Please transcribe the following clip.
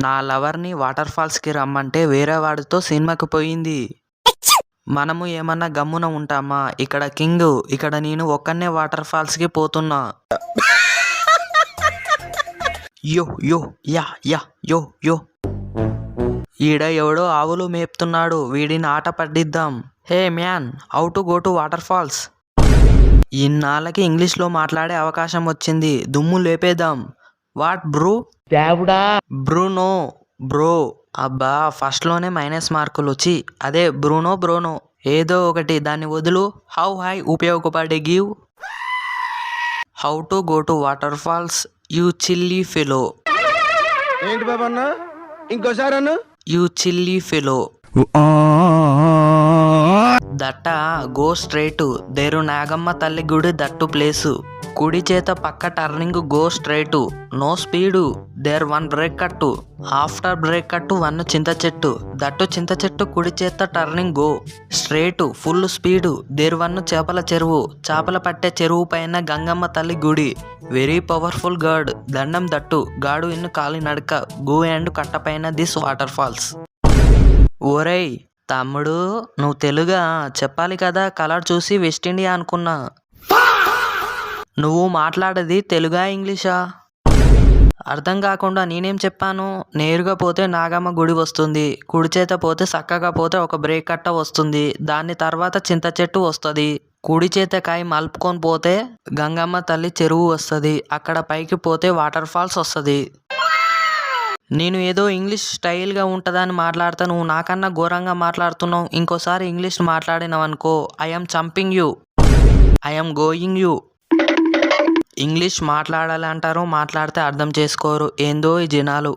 నా లవర్ని వాటర్ ఫాల్స్కి రమ్మంటే వేరే వాడితో సినిమాకి పోయింది. మనము ఏమన్నా గమ్మున ఉంటామా? ఇక్కడ కింగ్, ఇక్కడ నేను ఒక్కనే వాటర్ ఫాల్స్కి పోతున్నా. యో యో యా యా యో యో. ఈడ ఎవడో ఆవులు మేపుతున్నాడు, వీడిని ఆట పట్టిద్దాం. Hey man, how to go to water falls? ఇన్నాళ్ళకి ఇంగ్లీష్లో మాట్లాడే అవకాశం వచ్చింది, దుమ్ము లేపేద్దాం. What bro? Bruno bro. అబ్బా, ఫస్ట్లోనే మైనస్ మార్కులు వచ్చి అదే బ్రూనో. ఏదో ఒకటి దాన్ని వదులు. హౌ హై ఉపయోగపడే give. How to go to water falls you chilly fellow. ఏంటి బాబా అన్న, ఇంకోసారి అన్న. You chilly fellow. That go straight, there Nagamma తల్లి గుడి దట్టు ప్లేసు. కుడి చేత పక్క turning go straight, no speed, there one break కట్టు, ఆఫ్టర్ బ్రేక్ కట్టు వన్ చింత చెట్టు, దట్టు చింత చెట్టు కుడి చేత turning go straight full speed, there one చేపల చెరువు, చేపల పట్టే చెరువు పైన గంగమ్మ తల్లి గుడి, వెరీ పవర్ఫుల్ గాడ్, దండం దట్టు, గాడు ఇన్ను కాలి నడక, గో అండ్ కట్టపైన దిస్ వాటర్ ఫాల్స్. ఓరేయ్ తమ్ముడు, నువ్వు తెలుగా చెప్పాలి కదా, కలర్ చూసి వెస్ట్ ఇండియా అనుకున్నా. నువ్వు మాట్లాడేది తెలుగా ఇంగ్లీషా? అర్థం కాకుండా నేనేం చెప్పాను? నేరుగా పోతే నాగమ్మ గుడి వస్తుంది, కుడి చేత పోతే చక్కగా పోతే ఒక బ్రేక్ కట్ట వస్తుంది, దాని తర్వాత చింత చెట్టు వస్తుంది, కుడి చేత కాయ మలుపుకొని పోతే గంగమ్మ తల్లి చెరువు వస్తుంది, అక్కడ పైకి పోతే వాటర్ ఫాల్స్ వస్తుంది. నేను ఏదో ఇంగ్లీష్ స్టైల్గా ఉంటుందని మాట్లాడతా, నువ్వు నాకన్నా ఘోరంగా మాట్లాడుతున్నావు. ఇంకోసారి ఇంగ్లీష్ మాట్లాడినావు అనుకో, ఐఎమ్ చంపింగ్ you, I'm going you. English మాట్లాడాలి అంటారు, మాట్లాడితే అర్థం చేసుకోరు. ఏందో ఈ జనాలు.